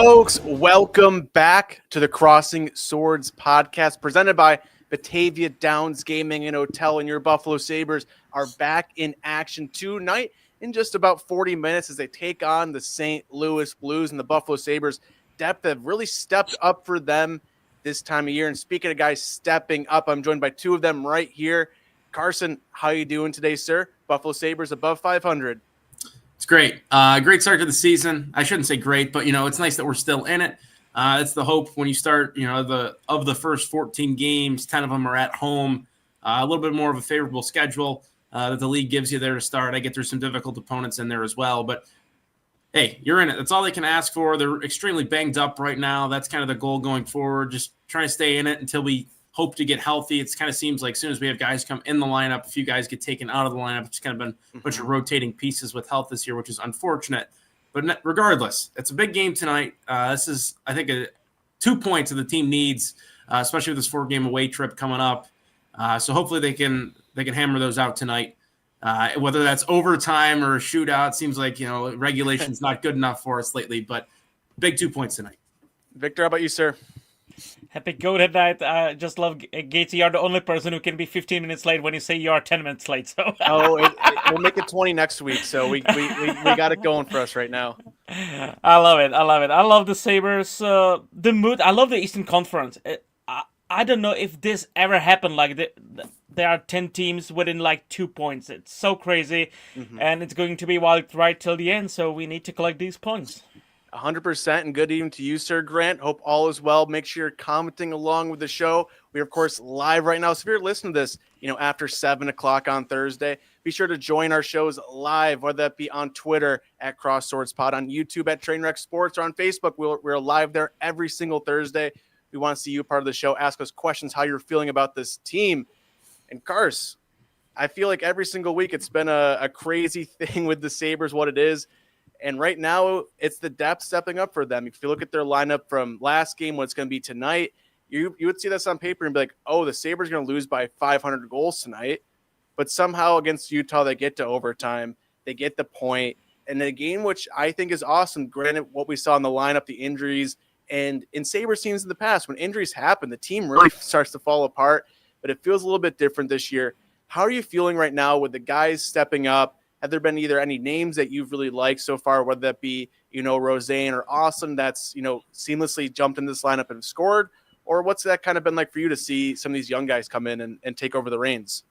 folks. Welcome back to the Crossing Swords podcast presented by Batavia Downs Gaming and Hotel. And your Buffalo Sabres are back in action tonight in just about 40 minutes as they take on the St. Louis Blues. And the Buffalo Sabres depth have really stepped up for them this time of year. And speaking of guys stepping up, I'm joined by two of them right here. Carson, how you doing today, sir? Buffalo Sabres above 500. It's great. Great start to the season. I shouldn't say great, but, it's nice that we're still in it. It's the hope when you start, of the first 14 games, 10 of them are at home, a little bit more of a favorable schedule that the league gives you there to start. I get through some difficult opponents in there as well, but hey, you're in it. That's all they can ask for. They're extremely banged up right now. That's kind of the goal going forward. Just trying to stay in it until we hope to get healthy. It kind of seems like as soon as we have guys come in the lineup, a few guys get taken out of the lineup. It's kind of been a bunch of rotating pieces with health this year, which is unfortunate. But regardless, it's a big game tonight. This is, I think, 2 points that the team needs, especially with this 4-game away trip coming up. So hopefully they can hammer those out tonight. Whether that's overtime or a shootout, seems like regulation's not good enough for us lately. But big 2 points tonight. Victor, how about you, sir? Happy go tonight. I just love Gates. You're the only person who can be 15 minutes late when you say you are 10 minutes late. So we'll make it 20 next week. So we got it going for us right now. I love it. I love the Sabres. The mood. I love the Eastern Conference. I don't know if this ever happened. Like there are 10 teams within like 2 points. It's so crazy, and it's going to be wild right till the end. So we need to collect these points. 100%, and good evening to you, Sir Grant. Hope all is well. Make sure you're commenting along with the show. We are, of course, live right now. So if you're listening to this, after 7 o'clock on Thursday, be sure to join our shows live, whether that be on Twitter at Cross Swords Pod, on YouTube at Trainwreck Sports, or on Facebook. We're live there every single Thursday. We want to see you part of the show. Ask us questions, how you're feeling about this team. And Cars, I feel like every single week it's been a crazy thing with the Sabres, what it is. And right now, it's the depth stepping up for them. If you look at their lineup from last game, what it's going to be tonight, you would see this on paper and be like, oh, the Sabres are going to lose by 500 goals tonight. But somehow against Utah, they get to overtime. They get the point. And a game which I think is awesome, granted what we saw in the lineup, the injuries. And in Sabres teams in the past, when injuries happen, the team really starts to fall apart. But it feels a little bit different this year. How are you feeling right now with the guys stepping up? Have there been either any names that you've really liked so far, whether that be, Roseanne or Austin that's, seamlessly jumped in this lineup and scored? Or what's that kind of been like for you to see some of these young guys come in and take over the reins?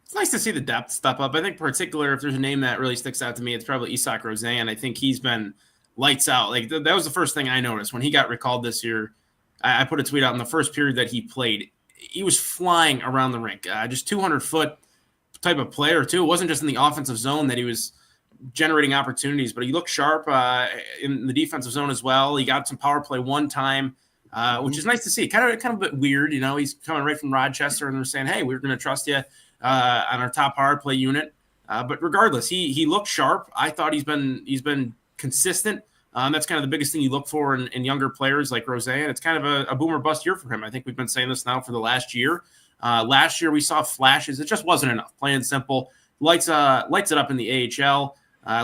It's nice to see the depth step up. I think particular, if there's a name that really sticks out to me, it's probably Isak Roseanne. I think he's been lights out. Like that was the first thing I noticed when he got recalled this year. I put a tweet out in the first period that he played. He was flying around the rink, just 200-foot type of player too. It wasn't just in the offensive zone that he was generating opportunities, but he looked sharp in the defensive zone as well. He got some power play one time, which is nice to see. Kind of a bit weird, he's coming right from Rochester and they're saying, hey, we're going to trust you on our top power play unit. But regardless, he looked sharp. I thought he's been consistent. That's kind of the biggest thing you look for in younger players like Roseanne. It's kind of a boomer bust year for him. I think we've been saying this now for the last year. Last year we saw flashes. It just wasn't enough. Plain and simple. Lights it up in the AHL.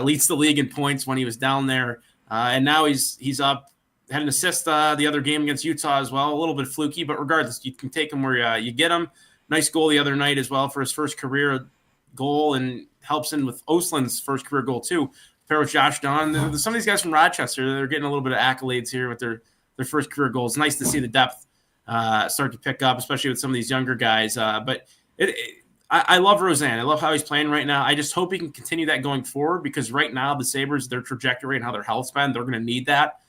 Leads the league in points when he was down there. And now he's up. Had an assist the other game against Utah as well. A little bit fluky, but regardless, you can take him where you get him. Nice goal the other night as well for his first career goal, and helps in with Oslin's first career goal too. Pair with Josh Dunn. Some of these guys from Rochester, they're getting a little bit of accolades here with their first career goals. Nice to see the depth start to pick up, especially with some of these younger guys. But I love Roseanne. I love how he's playing right now. I just hope he can continue that going forward, because right now the Sabres, their trajectory and how their health's been, they're going to need that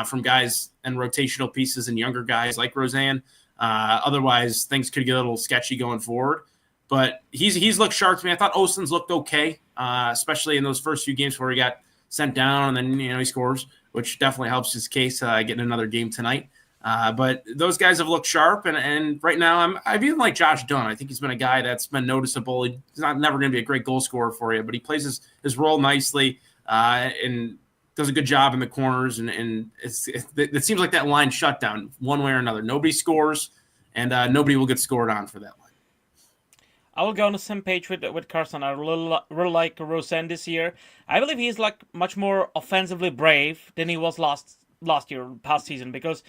from guys and rotational pieces and younger guys like Roseanne. Otherwise, things could get a little sketchy going forward. But he's looked sharp to me. I thought Oslin's looked okay, especially in those first few games where he got sent down and then he scores, which definitely helps his case getting another game tonight. But those guys have looked sharp, and right now I even like Josh Dunn. I think he's been a guy that's been noticeable. He's never going to be a great goal scorer for you, but he plays his role nicely and does a good job in the corners. And it seems like that line shut down one way or another. Nobody scores, and nobody will get scored on for that line. I will go on the same page with Carson. I really like Rosen this year. I believe he's like much more offensively brave than he was last last year, past season, because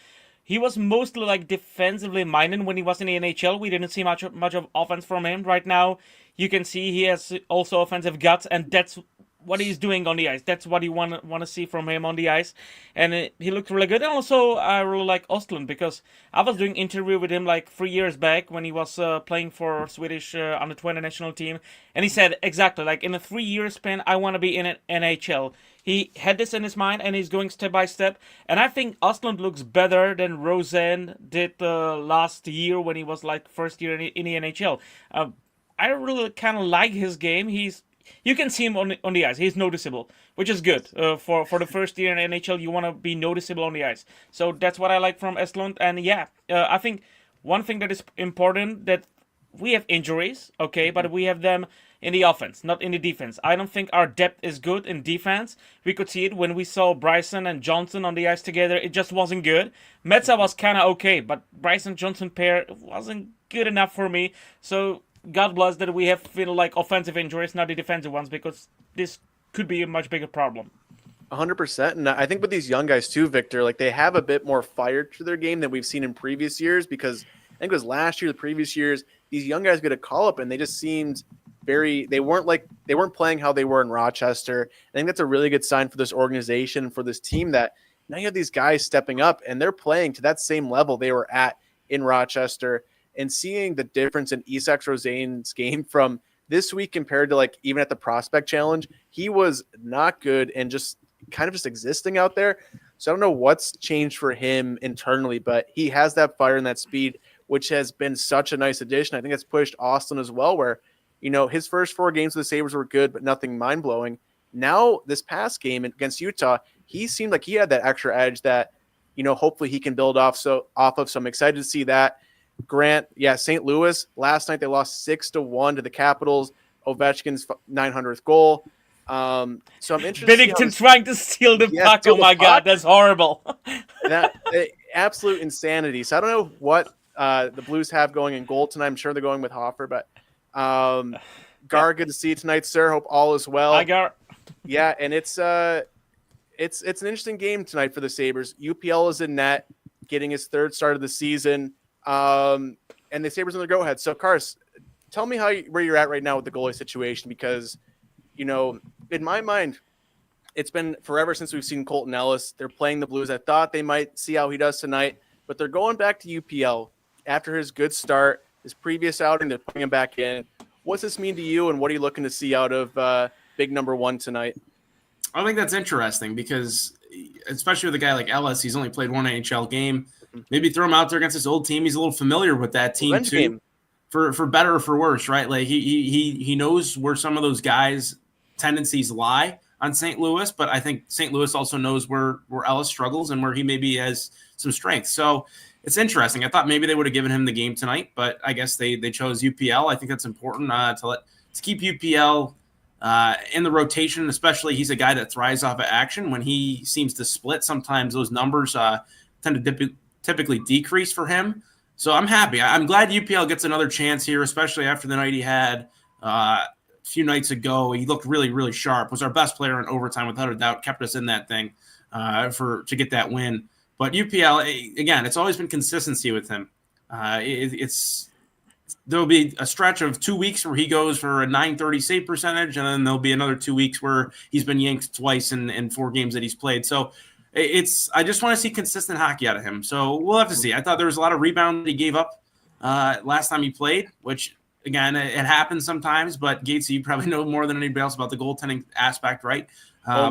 he was mostly like defensively minded when he was in the NHL. We didn't see much of offense from him. Right now, you can see he has also offensive guts, and that's what he's doing on the ice. That's what you want to see from him on the ice, and he looked really good. And also, I really like Ostlund because I was doing interview with him like 3 years back when he was playing for Swedish under 20 national team, and he said exactly like in a 3 year span I want to be in an NHL. He had this in his mind, and he's going step by step. And I think Ostlund looks better than Rosen did last year when he was like first year in the NHL. I really kind of like his game. You can see him on the ice. He's noticeable, which is good. For the first year in NHL, you want to be noticeable on the ice. So that's what I like from Estlund. And yeah, I think one thing that is important that we have injuries, okay, but we have them in the offense, not in the defense. I don't think our depth is good in defense. We could see it when we saw Bryson and Johnson on the ice together. It just wasn't good. Metza was kind of okay, but Bryson-Johnson pair wasn't good enough for me. So God bless that we have like offensive injuries, not the defensive ones, because this could be a much bigger problem. 100%. And I think with these young guys too, Victor, like they have a bit more fire to their game than we've seen in previous years, because I think it was last year, the previous years, these young guys get a call up and they just seemed they weren't playing how they were in Rochester. I think that's a really good sign for this organization, for this team, that now you have these guys stepping up and they're playing to that same level they were at in Rochester. And seeing the difference in Isak Rosen's game from this week compared to like even at the Prospect Challenge, he was not good and just kind of just existing out there. So I don't know what's changed for him internally, but he has that fire and that speed, which has been such a nice addition. I think it's pushed Austin as well, where, you know, his first 4 games with the Sabres were good, but nothing mind-blowing. Now, this past game against Utah, he seemed like he had that extra edge that, you know, hopefully he can build off of. So I'm excited to see that. Grant, yeah, St. Louis, last night they lost 6-1 to the Capitals. Ovechkin's 900th goal. So I'm interested. Binnington trying to steal the puck. Oh my God, that's horrible. Absolute insanity. So I don't know what the Blues have going in goal tonight. I'm sure they're going with Hoffer, but Gar, good to see you tonight, sir. Hope all is well. Hi, Gar. Yeah, and it's an interesting game tonight for the Sabres. UPL is in net, getting his 3rd start of the season. And the Sabres on their go-ahead. So, Kars, tell me where you're at right now with the goalie situation, because, you know, in my mind, it's been forever since we've seen Colton Ellis. They're playing the Blues. I thought they might see how he does tonight, but they're going back to UPL after his good start, his previous outing. They're putting him back in. What's this mean to you, and what are you looking to see out of big number 1 tonight? I think that's interesting because, especially with a guy like Ellis, he's only played 1 NHL game. Maybe throw him out there against his old team. He's a little familiar with that team Revenge too, game. for better or for worse, right? Like he knows where some of those guys' tendencies lie on St. Louis, but I think St. Louis also knows where Ellis struggles and where he maybe has some strength. So it's interesting. I thought maybe they would have given him the game tonight, but I guess they chose UPL. I think that's important to keep UPL in the rotation, especially he's a guy that thrives off of action. When he seems to split, sometimes those numbers tend to typically decrease for him. So I'm happy. I'm glad UPL gets another chance here, especially after the night he had a few nights ago. He looked really, really sharp. Was our best player in overtime, without a doubt. Kept us in that thing to get that win. But UPL, again, it's always been consistency with him. There'll be a stretch of 2 weeks where he goes for a .930 save percentage, and then there'll be another 2 weeks where he's been yanked twice in 4 games that he's played. So I just want to see consistent hockey out of him. So we'll have to see. I thought there was a lot of rebound that he gave up last time he played, which, again, it happens sometimes. But Gatesy, you probably know more than anybody else about the goaltending aspect, right?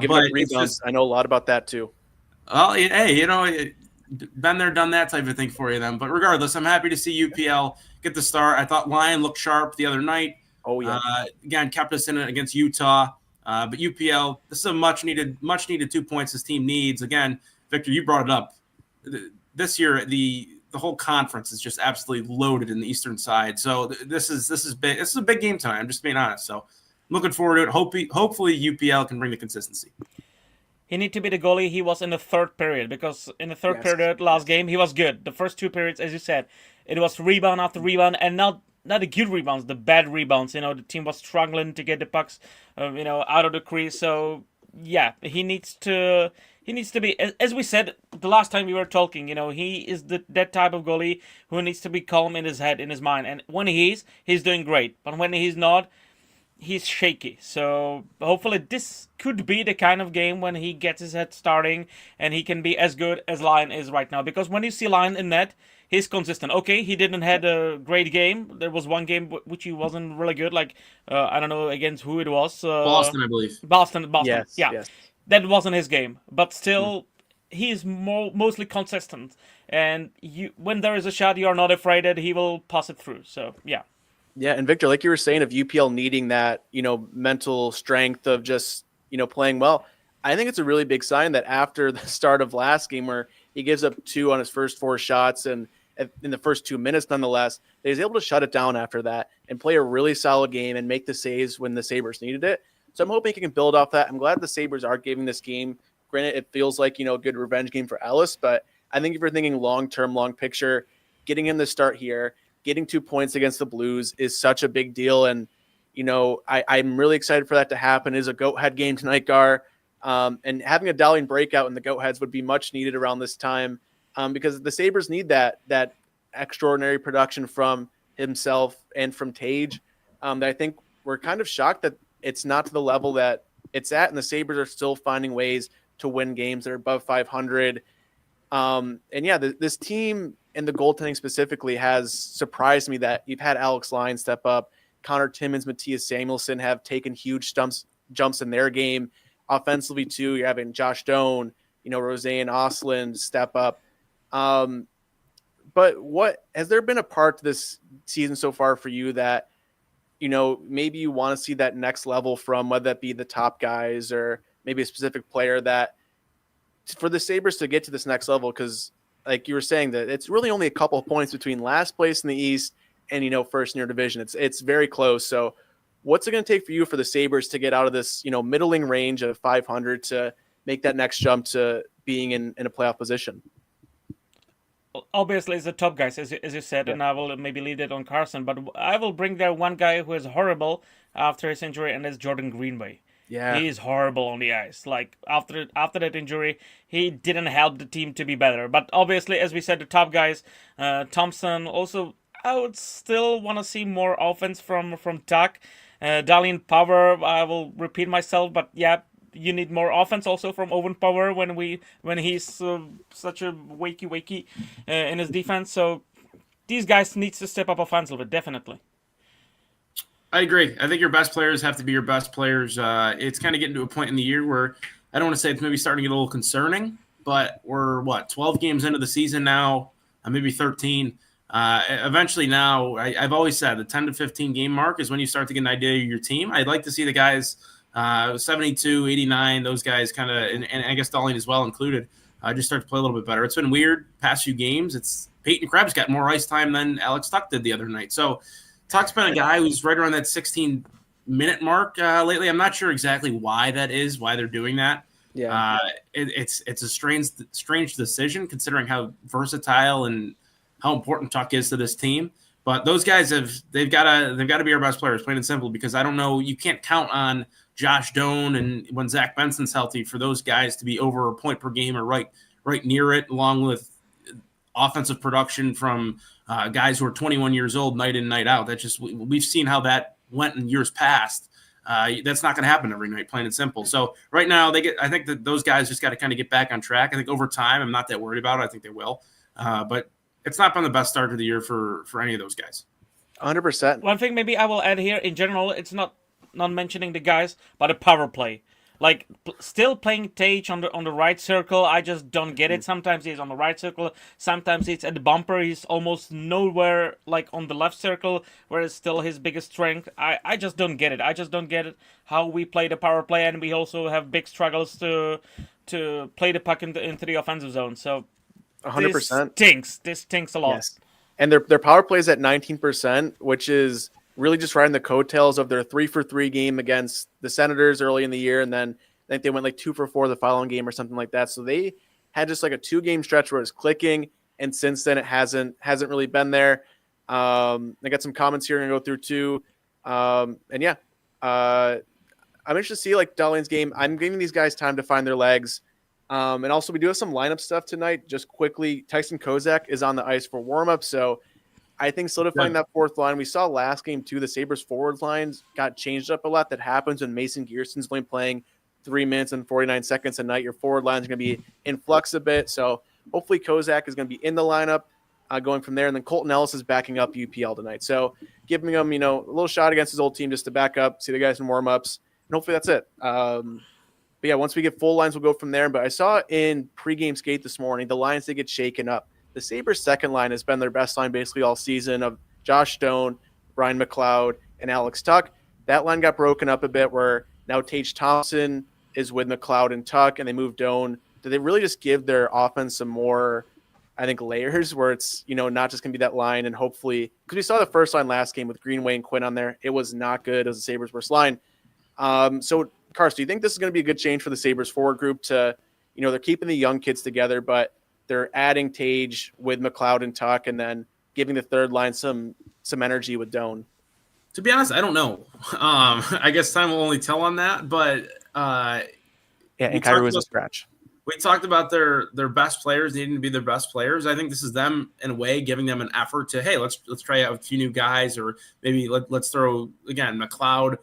Give him rebounds. I know a lot about that too. Well, hey, you know, been there, done that type of thing for you then. But regardless, I'm happy to see UPL get the start. I thought Lyon looked sharp the other night. Oh, yeah. Again, kept us in it against Utah. But UPL, this is a much needed 2 points this team needs. Again, Victor, you brought it up. This year, the whole conference is just absolutely loaded in the eastern side. So this is big. This is a big game tonight. I'm just being honest. So I'm looking forward to it. Hopefully UPL can bring the consistency. He need to be the goalie he was in the 3rd period, because in the 3rd period last game he was good. The first 2 periods, as you said, it was rebound after rebound, and not the good rebounds, the bad rebounds. You know, the team was struggling to get the pucks, out of the crease. So yeah, he needs to he needs to be, as we said the last time we were talking. He is that type of goalie who needs to be calm in his head, in his mind. And when he's doing great. But when he's not, he's shaky. So hopefully this could be the kind of game when he gets his head starting and he can be as good as Lion is right now. Because when you see Lion in net, he's consistent. Okay, he didn't had a great game. There was one game which he wasn't really good. Like I don't know against who it was. Boston, I believe. Boston. Yes, Yeah, yes. that wasn't his game. But still, he's mostly consistent. And when there is a shot, you are not afraid that he will pass it through. So yeah. Yeah, and Victor, like you were saying, of UPL needing that, mental strength of just, playing well, I think it's a really big sign that after the start of last game where he gives up 2 on his first 4 shots and in the first 2 minutes, nonetheless, that he's able to shut it down after that and play a really solid game and make the saves when the Sabres needed it. So I'm hoping he can build off that. I'm glad the Sabres are giving this game. Granted, it feels like, a good revenge game for Ellis, but I think if you're thinking long-term, long picture, getting him to start here, getting 2 points against the Blues is such a big deal. And, I'm really excited for that to happen. It is a goat head game tonight, Gar. And having a Dahlian breakout in the goat heads would be much needed around this time because the Sabres need that extraordinary production from himself and from Tage. That I think we're kind of shocked that it's not to the level that it's at, and the Sabres are still finding ways to win games that are above 500. And yeah, this team and the goaltending specifically has surprised me that you've had Alex Lyon step up. Connor Timmins, Matthias Samuelsson have taken huge jumps in their game. Offensively, too, you're having Josh Doan, Roseanne Osland step up. But has there been a part to this season so far for you that, maybe you want to see that next level from, whether that be the top guys or maybe a specific player that for the Sabres to get to this next level? Because like you were saying, that it's really only a couple of points between last place in the East and, first in your division. It's very close. So what's it going to take for you for the Sabres to get out of this, middling range of 500 to make that next jump to being in a playoff position? Obviously, it's the top guys, as you said, and I will maybe leave it on Carson. But I will bring there one guy who is horrible after his injury, and that's Jordan Greenway. Yeah, He is horrible on the ice. Like after that injury, he didn't help the team to be better. But obviously, as we said, the top guys, Thompson. Also, I would still want to see more offense from Tuck. Dahlian Power. I will repeat myself, but yeah, you need more offense also from Owen Power when he's such a wakey in his defense. So these guys needs to step up offensively, definitely. I agree. I think your best players have to be your best players. It's kind of getting to a point in the year where I don't want to say it's maybe starting to get a little concerning, but we're 12 games into the season now, maybe 13. Eventually now, I've always said the 10 to 15 game mark is when you start to get an idea of your team. I'd like to see the guys 72, 89, those guys kind of, and I guess Dahlian as well included, just start to play a little bit better. It's been weird past few games. It's Peyton Krebs got more ice time than Alex Tuck did the other night. So Tuck's been a guy who's right around that 16-minute mark lately. I'm not sure exactly why that is, why they're doing that. Yeah, it's a strange decision considering how versatile and how important Tuck is to this team. But those guys they've got to be our best players, plain and simple. Because I don't know, you can't count on Josh Doan and when Zach Benson's healthy for those guys to be over a point per game or right near it, along with offensive production from guys who are 21 years old night in, night out. That just we've seen how that went in years past. That's not going to happen every night, plain and simple. So right now I think that those guys just got to kind of get back on track. I think over time, I'm not that worried about it. I think they will. But it's not been the best start of the year for any of those guys. 100%. One thing maybe I will add here, in general, it's not mentioning the guys, but a power play. Like still playing Tage on the right circle, I just don't get it. Sometimes he's on the right circle, sometimes he's at the bumper. He's almost nowhere like on the left circle, where it's still his biggest strength. I just don't get it. I just don't get it how we play the power play, and we also have big struggles to play the puck into the offensive zone. So 100%. This stinks a lot. Yes. And their power play is at 19%, which is really just riding the coattails of their 3-for-3 game against the Senators early in the year. And then I think they went like 2-for-4 the following game or something like that. So they had just like a 2-game stretch where it's clicking. And since then it hasn't really been there. I got some comments here I'm going to go through too. I'm interested to see like Dahlian's game. I'm giving these guys time to find their legs. And also, we do have some lineup stuff tonight. Just quickly, Tyson Kozak is on the ice for warm-up, so I think solidifying that fourth line. We saw last game, too, the Sabres forward lines got changed up a lot. That happens when Mason Gearson's only playing 3 minutes and 49 seconds a night. Your forward lines are going to be in flux a bit, so hopefully Kozak is going to be in the lineup going from there. And then Colton Ellis is backing up UPL tonight. So giving him, a little shot against his old team just to back up, see the guys in warm-ups, and hopefully that's it. But yeah, once we get full lines, we'll go from there. But I saw in pregame skate this morning, the lines, they get shaken up. The Sabres' second line has been their best line basically all season of Josh Stone, Brian McLeod, and Alex Tuck. That line got broken up a bit where now Tage Thompson is with McLeod and Tuck, and they moved Doan. Did they really just give their offense some more, I think, layers where it's, not just going to be that line, and hopefully – because we saw the first line last game with Greenway and Quinn on there. It was not good as the Sabres' worst line. So, Karst, do you think this is going to be a good change for the Sabres forward group to – they're keeping the young kids together, but they're adding Tage with McLeod and Tuck and then giving the third line some energy with Doan? To be honest, I don't know. I guess time will only tell on that, but and Kyrie was a scratch. We talked about their best players needing to be their best players. I think this is them in a way giving them an effort to, hey, let's try out a few new guys, or maybe let's throw again McLeod.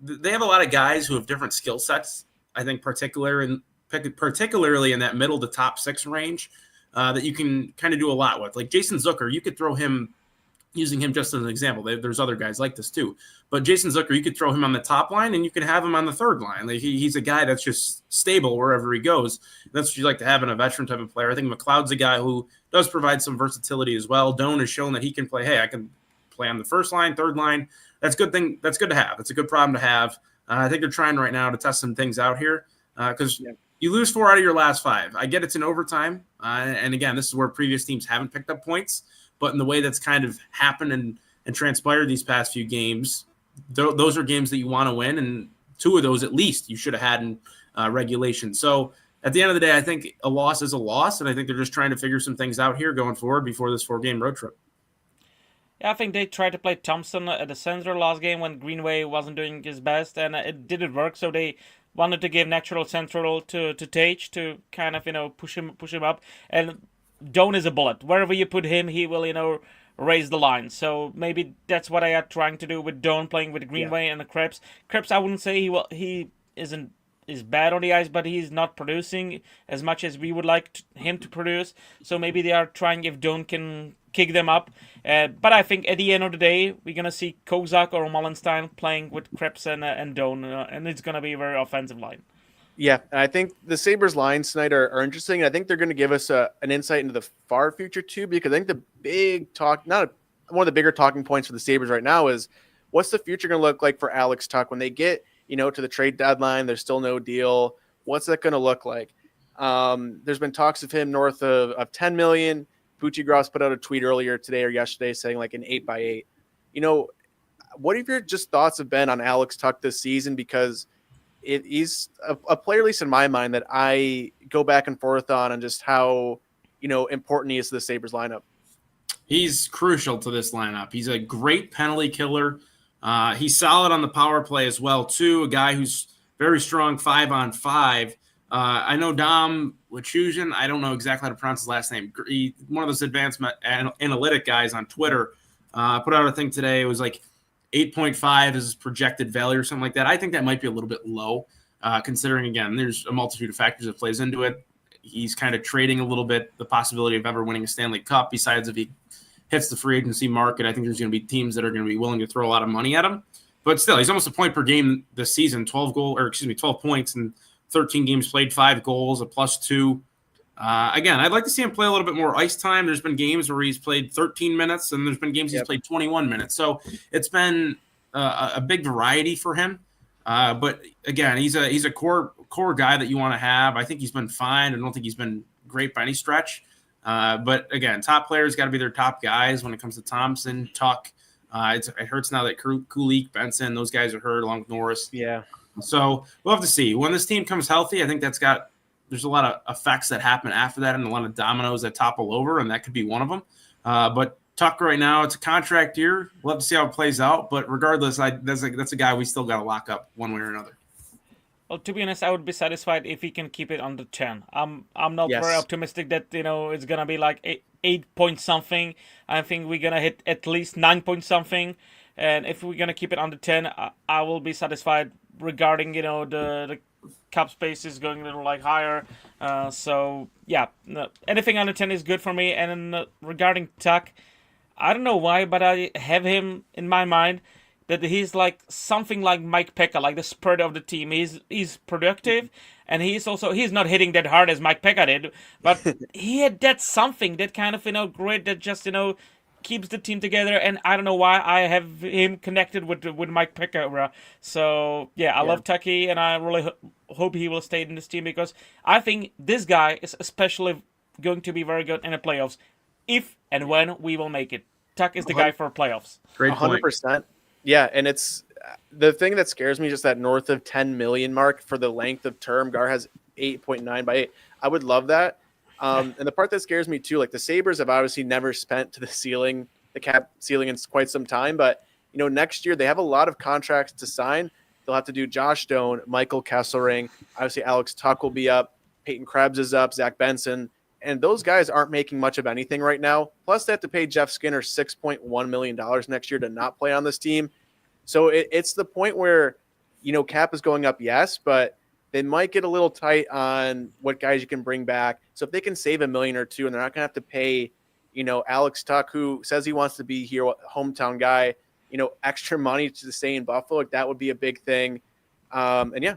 They have a lot of guys who have different skill sets. I think particularly in that middle to top six range that you can kind of do a lot with. Like Jason Zucker, you could throw him. Using him just as an example, there's other guys like this too. But Jason Zucker, you could throw him on the top line and you could have him on the third line. Like he's a guy that's just stable wherever he goes. That's what you like to have in a veteran type of player. I think McLeod's a guy who does provide some versatility as well. Doan has shown that he can play. Hey, I can play on the first line, third line. That's a good thing. That's good to have. It's a good problem to have. I think they're trying right now to test some things out here because you lose 4 out of your last 5. I get it's in overtime. And again, this is where previous teams haven't picked up points. But in the way that's kind of happened and transpired these past few games, those are games that you want to win. And 2 of those, at least, you should have had in regulation. So at the end of the day, I think a loss is a loss. And I think they're just trying to figure some things out here going forward before this 4-game road trip. Yeah, I think they tried to play Thompson at the center last game when Greenway wasn't doing his best. And it didn't work. So they wanted to give natural central to Tage to kind of, push him up. And Doan is a bullet. Wherever you put him, he will, raise the line. So maybe that's what I are trying to do with Doan playing with Greenway and the Krebs. Krebs, I wouldn't say he is bad on the ice, but he's not producing as much as we would like him to produce. So maybe they are trying if Doan can kick them up. But I think at the end of the day, we're gonna see Kozak or Mullenstein playing with Krebs and Doan, and it's gonna be a very offensive line. Yeah, and I think the Sabres lines tonight are interesting. I think they're going to give us an insight into the far future too, because I think the big talk, one of the bigger talking points for the Sabres right now is what's the future going to look like for Alex Tuck when they get, to the trade deadline. There's still no deal. What's that going to look like? There's been talks of him north of 10 million. Bucci Gross put out a tweet earlier today or yesterday saying like an 8x8. What have your just thoughts have been on Alex Tuck this season? Because he's a player, at least in my mind, that I go back and forth on just how, important he is to the Sabres lineup. He's crucial to this lineup. He's a great penalty killer. He's solid on the power play as well, too. A guy who's very strong 5-on-5. I know Dom Lechusian. I don't know exactly how to pronounce his last name. One of those advanced analytic guys on Twitter put out a thing today. It was like 8.5 is his projected value or something like that. I think that might be a little bit low, considering, again, there's a multitude of factors that plays into it. He's kind of trading a little bit the possibility of ever winning a Stanley Cup. Besides, if he hits the free agency market, I think there's going to be teams that are going to be willing to throw a lot of money at him. But still, he's almost a point per game this season, 12 points in 13 games played, 5 goals, a +2. Again, I'd like to see him play a little bit more ice time. There's been games where he's played 13 minutes, and there's been games he's played 21 minutes. So it's been a big variety for him. But again, he's a core guy that you want to have. I think he's been fine. I don't think he's been great by any stretch. But again, top players got to be their top guys when it comes to Thompson, Tuck. It hurts now that Kulik, Benson, those guys are hurt along with Norris. Yeah. So we'll have to see. When this team comes healthy, I think there's a lot of effects that happen after that and a lot of dominoes that topple over, and that could be one of them. But Tuck right now, it's a contract year. We'll have to see how it plays out. But regardless, that's a guy we still got to lock up one way or another. Well, to be honest, I would be satisfied if he can keep it under 10. I'm not very Yes. optimistic that it's gonna be like 8 point something. I think we're gonna hit at least 9 point something, and if we're gonna keep it under 10, I will be satisfied. Regarding the cap space is going a little like higher, so yeah, no, anything under 10 is good for me. And then, regarding Tuck, I don't know why, but I have him in my mind that he's like something like Mike Pekka, like the spirit of the team. He's productive, and he's not hitting that hard as Mike Pekka did, but he had that something, that kind of grit that just keeps the team together. And I don't know why I have him connected with Mike Pekka era. So yeah, I Yeah. love Tucky, and I really hope he will stay in this team, because I think this guy is especially going to be very good in the playoffs if and when we will make it. Tuck is the guy for playoffs. Great point. 100%. Yeah, and it's the thing that scares me is just that north of 10 million mark for the length of term. Gar has 8.9 by 8. I would love that. And the part that scares me too, like the Sabres have obviously never spent to the cap ceiling in quite some time, but next year they have a lot of contracts to sign. They'll have to do Josh Stone, Michael Kesselring, obviously Alex Tuck will be up, Peyton Krebs is up, Zach Benson. And those guys aren't making much of anything right now. Plus, they have to pay Jeff Skinner $6.1 million next year to not play on this team. So it's the point where, cap is going up, yes, but they might get a little tight on what guys you can bring back. So if they can save $1 million or $2 million, and they're not going to have to pay, Alex Tuck, who says he wants to be here, hometown guy, extra money to stay in Buffalo, like that would be a big thing. And yeah,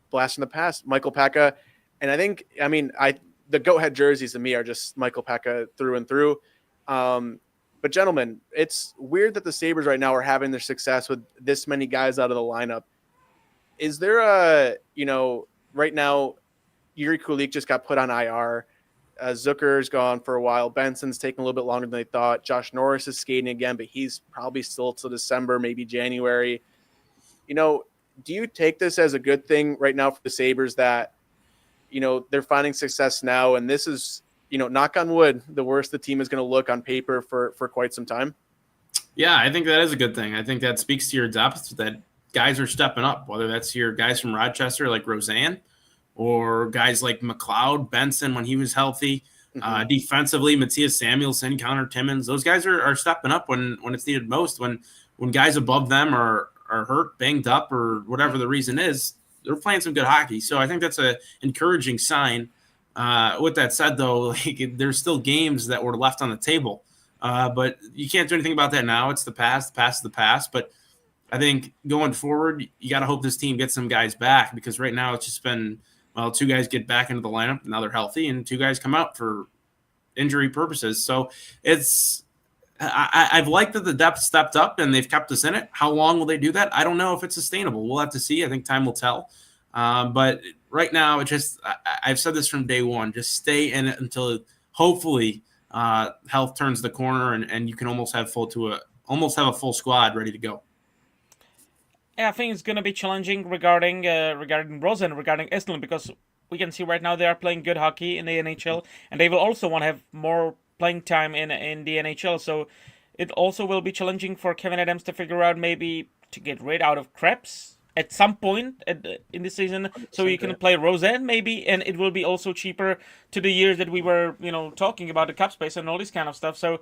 blast from the past, Michael Pekka. And the go-ahead jerseys to me are just Michael Pekka through and through. But gentlemen, it's weird that the Sabres right now are having their success with this many guys out of the lineup. Is there right now, Yuri Kulik just got put on IR. Zucker's gone for a while. Benson's taking a little bit longer than they thought. Josh Norris is skating again, but he's probably still till December, maybe January. Do you take this as a good thing right now for the Sabres that, they're finding success now, and this is, knock on wood, the worst the team is going to look on paper for quite some time? Yeah, I think that is a good thing. I think that speaks to your depth, that guys are stepping up, whether that's your guys from Rochester like Roseanne or guys like McLeod, Benson when he was healthy. Mm-hmm. Defensively, Matthias Samuelsson, Connor Timmins, those guys are stepping up when it's needed most. When guys above them are hurt, banged up, or whatever the reason is, they're playing some good hockey. So I think that's an encouraging sign. With that said, though, like, there's still games that were left on the table. But you can't do anything about that now. It's the past. The past is the past. But I think going forward, you got to hope this team gets some guys back, because right now it's just been, two guys get back into the lineup, now they're healthy, and two guys come out for injury purposes. So I've liked that the depth stepped up and they've kept us in it. How long will they do that? I don't know if it's sustainable. We'll have to see. I think time will tell. But right now, I've said this from day one, just stay in it until hopefully health turns the corner and you can almost have a full squad ready to go. Yeah, I think it's gonna be challenging regarding Rosen, regarding Estland, because we can see right now they are playing good hockey in the NHL, and they will also want to have more playing time in the NHL. So it also will be challenging for Kevin Adams to figure out maybe to get rid out of Krebs at some point in the season, so you can play Rosen maybe, and it will be also cheaper to the years that we were talking about the cap space and all this kind of stuff. So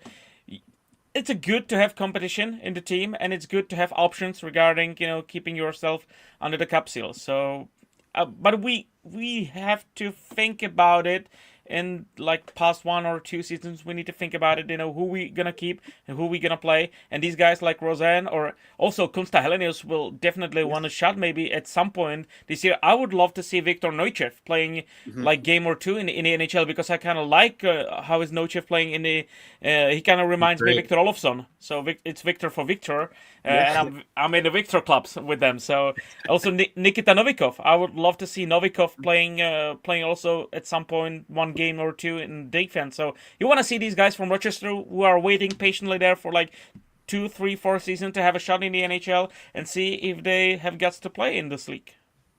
it's good to have competition in the team, and it's good to have options regarding keeping yourself under the cap seal. So, but we have to think about it in like past 1 or 2 seasons. We need to think about it, who we gonna keep and who we gonna play. And these guys like Roseanne or also Kunsta Helenius will definitely want a shot maybe at some point this year. I would love to see Viktor Neuchev playing like game or two in the NHL, because I kind of like how is Neuchev playing in the. He kind of reminds me of Victor Olofsson. So it's Victor for Victor. And I'm in the Victor clubs with them. So also Nikita Novikov. I would love to see Novikov playing also at some point 1 game or 2 in defense. So you want to see these guys from Rochester who are waiting patiently there for like 2, 3, 4 seasons to have a shot in the NHL and see if they have guts to play in this league.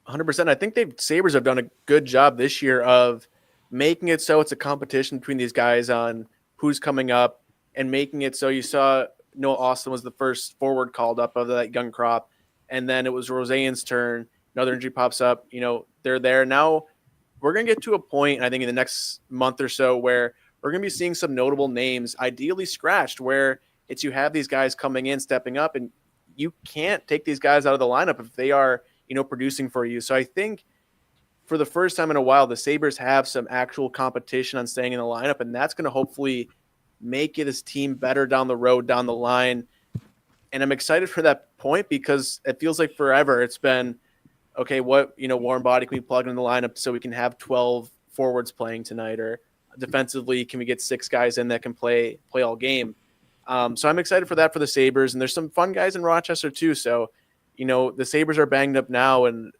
100%. I think Sabres have done a good job this year of making it so it's a competition between these guys on who's coming up, and making it so you saw Noah Austin was the first forward called up of that young crop, and then it was Roseanne's turn, another injury pops up, they're there. Now we're going to get to a point, I think, in the next month or so where we're going to be seeing some notable names, ideally scratched, where it's you have these guys coming in, stepping up, and you can't take these guys out of the lineup if they are, producing for you. So I think for the first time in a while, the Sabres have some actual competition on staying in the lineup, and that's going to hopefully make this team better down the road, down the line. And I'm excited for that point because it feels like forever it's been, okay, what, Warren Body can we plug in the lineup so we can have 12 forwards playing tonight, or defensively, can we get 6 guys in that can play all game? So I'm excited for that for the Sabres, and there's some fun guys in Rochester too. So, the Sabres are banged up now, and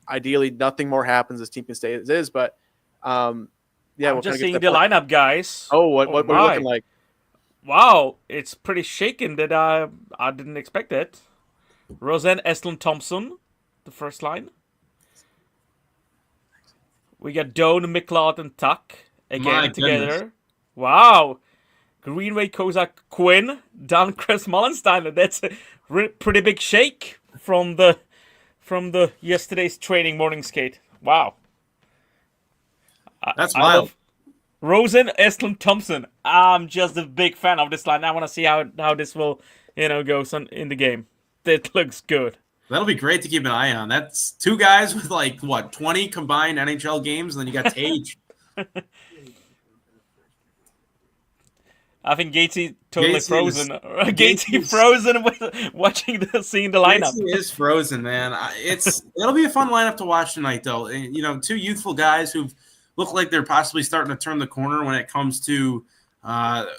ideally nothing more happens. This team can stay as is, but I'm we'll just seeing the lineup, guys. Oh, what are you looking like? Wow, it's pretty shaken that I didn't expect it. Rosen, Estlund, Thompson, the first line. We got Doan, McLeod, and Tuck again together. Wow. Greenway, Kozak, Quinn, down Chris Mullensteiner. That's a pretty big shake from the yesterday's training morning skate. Wow. That's wild. Rosen, Estlund, Thompson. I'm just a big fan of this line. I want to see how this will, go in the game. It looks good. That'll be great to keep an eye on. That's 2 guys with 20 combined NHL games, and then you got Tage. I think Gatesy totally frozen. Gatesy frozen with seeing the lineup. Gatesy is frozen, man. It'll be a fun lineup to watch tonight, though. 2 youthful guys who've look like they're possibly starting to turn the corner when it comes to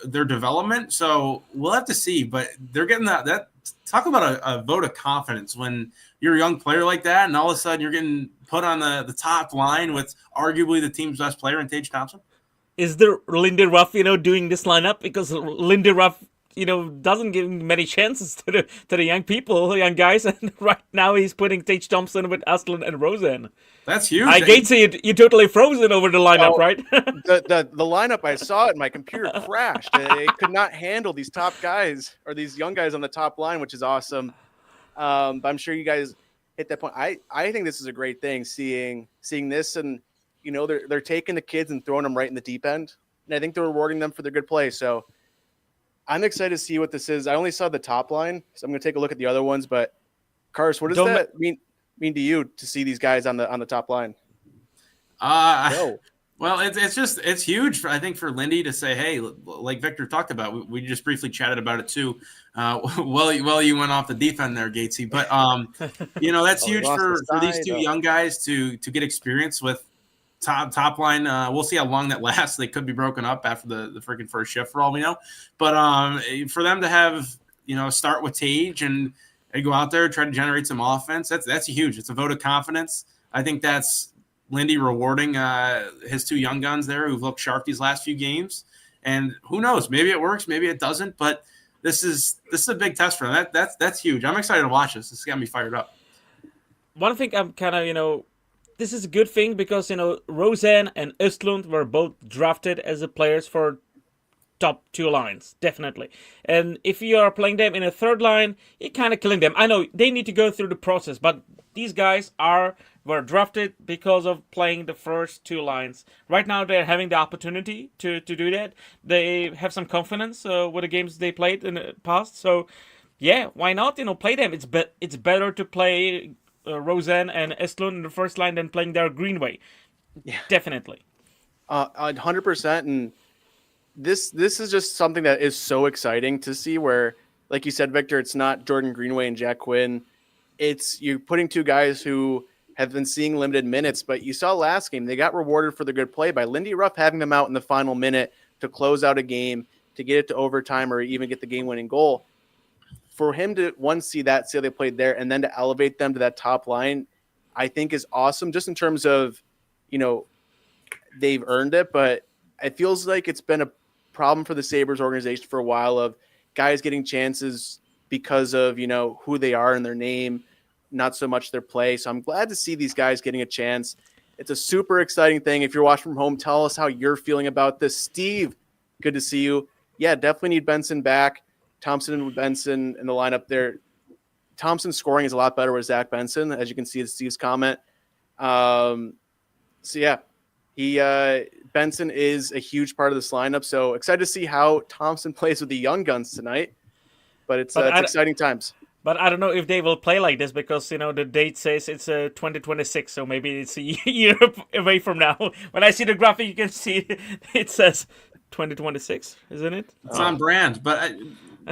their development. So we'll have to see. But they're getting that talk about a vote of confidence when you're a young player like that, and all of a sudden you're getting put on the top line with arguably the team's best player in Tage Thompson. Is there Lindy Ruff, doing this lineup? Because Lindy Ruff, doesn't give many chances to the young guys, and right now he's putting Tage Thompson with Astlund and Rosen. That's huge. I hate to see you totally frozen over the lineup, right? the lineup, I saw it, my computer crashed. It could not handle these top guys or these young guys on the top line, which is awesome. But I'm sure you guys hit that point. I think this is a great thing, seeing this, and they're taking the kids and throwing them right in the deep end, and I think they're rewarding them for their good play. So I'm excited to see what this is. I only saw the top line, so I'm going to take a look at the other ones. But Cars, what does that mean to you to see these guys on the top line? Well, it's huge, I think, for Lindy to say, hey, like Victor talked about, we just briefly chatted about it too. Well, you went off the deep end there, Gatesy, but that's huge for these 2 young guys to get experience with top line. We'll see how long that lasts. They could be broken up after the freaking first shift for all we know. But for them to have start with Tage and go out there try to generate some offense, that's huge. It's a vote of confidence. I think that's Lindy rewarding his 2 young guns there who've looked sharp these last few games. And who knows? Maybe it works, maybe it doesn't. But this is a big test for them. That's huge. I'm excited to watch this. This is got me fired up. One thing I'm kind of this is a good thing because Rosen and Östlund were both drafted as the players for top 2 lines, definitely. And if you are playing them in a third line, you're kind of killing them. I know they need to go through the process, but these guys were drafted because of playing the first 2 lines. Right now, they're having the opportunity to do that. They have some confidence with the games they played in the past. So, yeah, why not? Play them. It's better to play Rosen and Estlund in the first line than playing their Greenway. Yeah, definitely. 100%. And this is just something that is so exciting to see. Where, like you said, Victor, it's not Jordan Greenway and Jack Quinn. It's you putting 2 guys who have been seeing limited minutes, but you saw last game they got rewarded for the good play by Lindy Ruff having them out in the final minute to close out a game, to get it to overtime, or even get the game-winning goal. For him to see that, see how they played there, and then to elevate them to that top line, I think is awesome. Just in terms of, they've earned it, but it feels like it's been a problem for the Sabres organization for a while of guys getting chances because of, who they are and their name, not so much their play. So I'm glad to see these guys getting a chance. It's a super exciting thing. If you're watching from home, tell us how you're feeling about this. Steve, good to see you. Yeah, definitely need Benson back. Thompson and Benson in the lineup there. Thompson's scoring is a lot better with Zach Benson, as you can see in Steve's comment. So yeah, Benson is a huge part of this lineup. So excited to see how Thompson plays with the young guns tonight. But it's exciting times. But I don't know if they will play like this because the date says it's 2026, so maybe it's a year away from now. When I see the graphic, you can see it says 2026, isn't it? It's on brand. But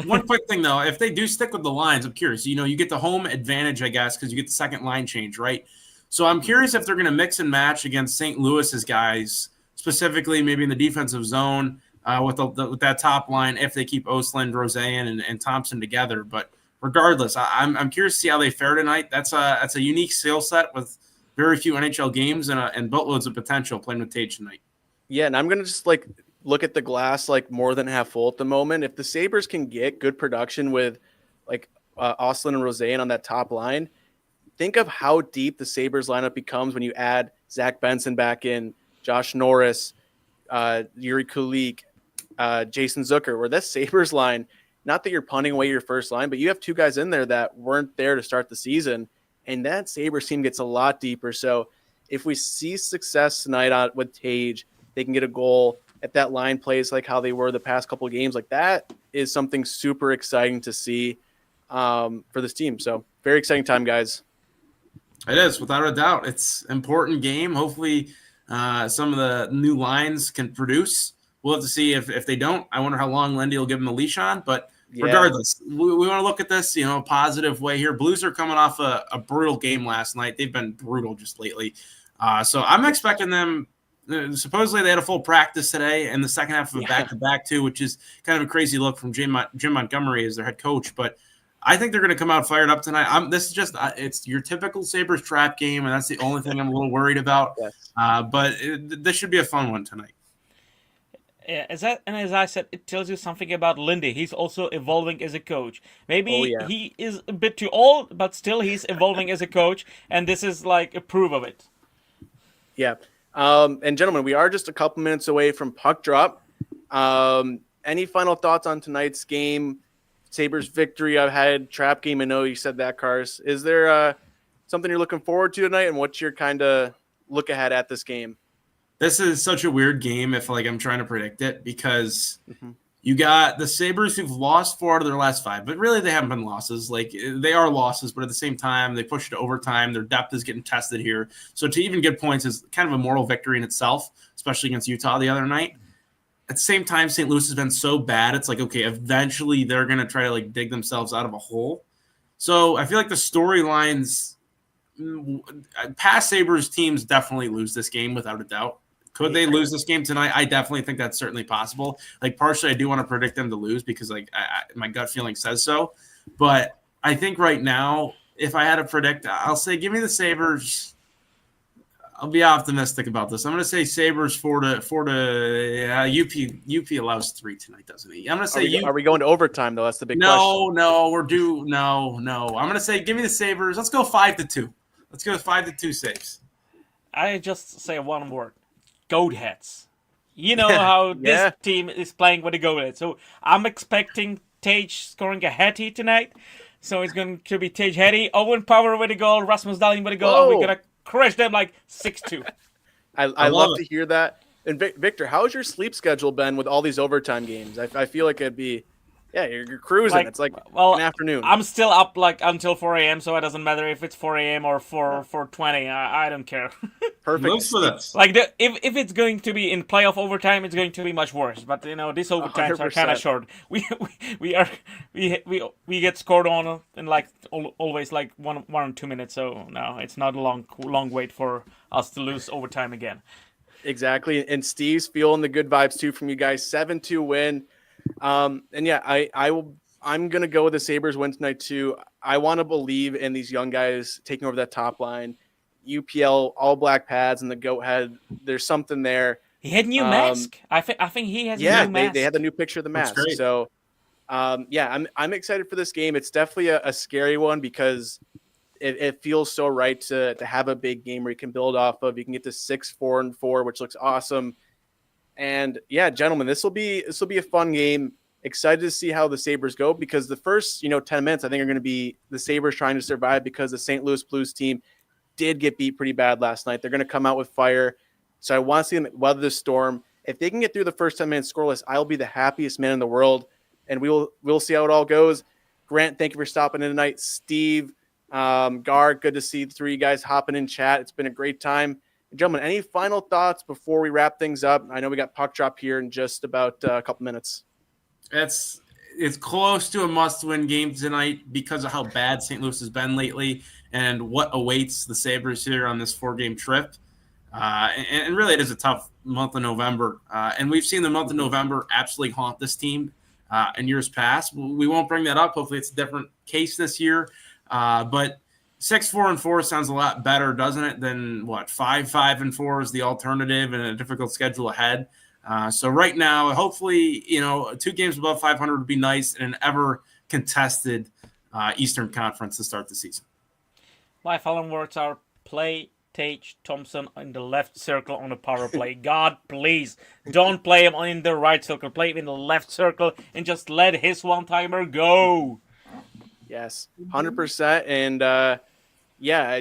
one quick thing though, if they do stick with the lines, I'm curious. You get the home advantage, I guess, because you get the second line change, right? So I'm curious if they're going to mix and match against St. Louis's guys, specifically maybe in the defensive zone with that top line. If they keep Ostlund, Roseanne, and Thompson together, but regardless, I'm curious to see how they fare tonight. That's a unique skill set with very few NHL games and boatloads of potential playing with Tage tonight. Yeah, and I'm gonna just look at the glass more than half full at the moment. If the Sabres can get good production with Ostlund and Roseanne on that top line, think of how deep the Sabres lineup becomes when you add Zach Benson back in, Josh Norris, Yuri Kulik, Jason Zucker, where that Sabres line. Not that you're punting away your first line, but you have two guys in there that weren't there to start the season, and that Sabres team gets a lot deeper. So if we see success tonight with Tage, they can get a goal. If that line plays like how they were the past couple of games, that is something super exciting to see for this team. So very exciting time, guys. It is, without a doubt. It's an important game. Hopefully some of the new lines can produce. We'll have to see if they don't. I wonder how long Lindy will give them a leash on. But regardless, we want to look at this, a positive way here. Blues are coming off a brutal game last night. They've been brutal just lately. So I'm expecting them. Supposedly they had a full practice today and the second half of a back-to-back too, which is kind of a crazy look from Jim Montgomery as their head coach. But I think they're going to come out fired up tonight. It's your typical Sabres trap game, and that's the only thing I'm a little worried about. Yes. But this should be a fun one tonight. Yeah, as I said, it tells you something about Lindy. He's also evolving as a coach. Maybe he is a bit too old, but still he's evolving as a coach, and this is a proof of it. Yeah. And gentlemen, we are just a couple minutes away from puck drop. Any final thoughts on tonight's game? Sabres victory. I've had trap game. I know you said that, Cars. Is there something you're looking forward to tonight, and what's your kind of look ahead at this game? This is such a weird game if I'm trying to predict it because you got the Sabres who've lost 4 out of their last 5, but really they haven't been losses. They are losses, but at the same time, they push it to overtime. Their depth is getting tested here. So to even get points is kind of a moral victory in itself, especially against Utah the other night. At the same time, St. Louis has been so bad. It's okay, eventually they're going to try to dig themselves out of a hole. So I feel like the storylines, past Sabres teams definitely lose this game without a doubt. Could they lose this game tonight? I definitely think that's certainly possible. Partially, I do want to predict them to lose because, my gut feeling says so. But I think right now, if I had to predict, I'll say give me the Sabres. I'll be optimistic about this. I'm going to say Sabres 4 to UP allows 3 tonight, doesn't he? I'm going to say are we going to overtime though? That's the big question. No, we're due. No. I'm going to say give me the Sabres. Let's go 5-2. Let's go 5-2 saves. I just say one word. Goat heads. You know how this team is playing with the goat heads. So I'm expecting Tage scoring a hattie tonight. So it's going to be Tage hattie, Owen Power with a goal, Rasmus Dahlin with a goal. And we're going to crush them 6-2. I love to hear that. And Victor, how's your sleep schedule been with all these overtime games? I feel like it'd be you're cruising. It's an afternoon. I'm still up until 4 a.m., so it doesn't matter if it's 4 a.m. or 4:20. I don't care. Perfect for this. If it's going to be in playoff overtime, it's going to be much worse. But these overtimes 100%. Are kind of short. We get scored on in always 1 or 2 minutes. So no, it's not a long wait for us to lose overtime again. Exactly, and Steve's feeling the good vibes too from you guys. 7-2 win. I'm gonna go with the Sabres win tonight too. I want to believe in these young guys taking over that top line. UPL all black pads and the goat head. There's something there. He had a new mask. I think he has a new mask. They had the new picture of the mask. So I'm excited for this game. It's definitely a scary one because it feels so right to have a big game where you can build off of. You can get to 6-4-4, which looks awesome. And gentlemen, this will be a fun game. excited to see how the Sabres go, because the first 10 minutes I think are going to be the Sabres trying to survive, because the St. Louis Blues team did get beat pretty bad last night. They're going to come out with fire. So I want to see them weather the storm. If they can get through the first 10 minutes scoreless, I'll be the happiest man in the world, and we'll see how it all goes. Grant, thank you for stopping in tonight. Steve, Gar, good to see the three of you guys hopping in chat. It's been a great time. Gentlemen, any final thoughts before we wrap things up? I know we got puck drop here in just about a couple minutes. It's close to a must-win game tonight because of how bad St. Louis has been lately and what awaits the Sabres here on this 4-game trip. And really, it is a tough month of November. And we've seen the month of November absolutely haunt this team in years past. We won't bring that up. Hopefully, it's a different case this year. But 6-4-4 sounds a lot better, doesn't it, than 5-5-4 is the alternative and a difficult schedule ahead. So right now, hopefully, 2 games above 500 would be nice in an ever contested Eastern Conference to start the season. My final words are: play Tage Thompson in the left circle on the power play. God, please don't play him in the right circle. Play him in the left circle and just let his one-timer go. Yes, 100%. And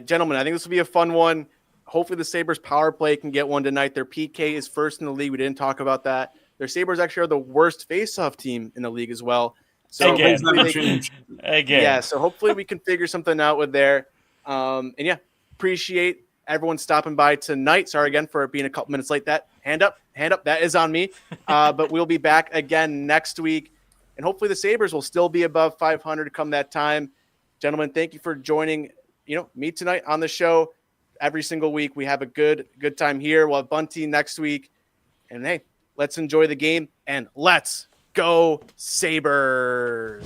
gentlemen, I think this will be a fun one. Hopefully the Sabres power play can get one tonight. Their PK is first in the league. We didn't talk about that. Their Sabres actually are the worst face-off team in the league as well. So Again. So hopefully we can figure something out with there. Appreciate everyone stopping by tonight. Sorry again for being a couple minutes late. That hand up, that is on me. But we'll be back again next week. And hopefully the Sabres will still be above 500 come that time. Gentlemen, thank you for joining me tonight on the show. Every single week we have a good time here. We'll have Bunty next week. And hey, let's enjoy the game and let's go Sabres.